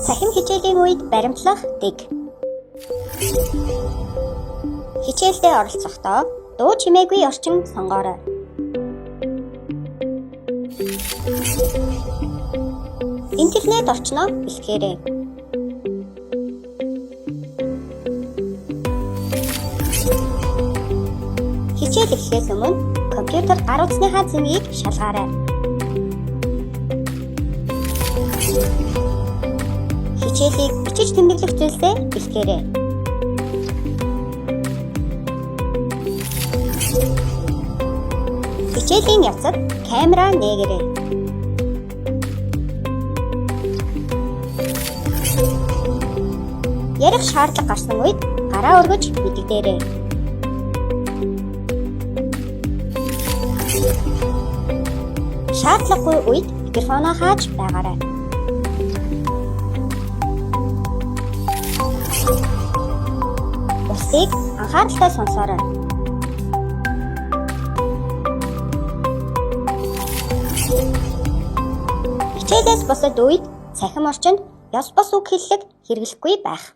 Цахим хичээлийн үед баримтлах дэг. Хичээлдээ оролцохдоо дуу чимээгүй орчин сонгоорой. Интернет орчноо бэлтгээрэй. Хичээл эхлэхээс өмнө компьютер гар утасныхаа цэнийг шалгаарай. Хичээлийг бичиж тэмдэглэх зүйлсээ бэлтгээрэй. Хичээлийн явцад камера нээгээрэй. Ярих шаардлага гарсан үед гараа өргөж мэдэгдээрэй. Шаардлагагүй үед микрофоноо хааж байгаарай. Бусдыг анхааралтай сонсоорой. Хичээлээс босод үед цахим орчинд ёс бус үг хэллэг хэрэглэхгүй байх.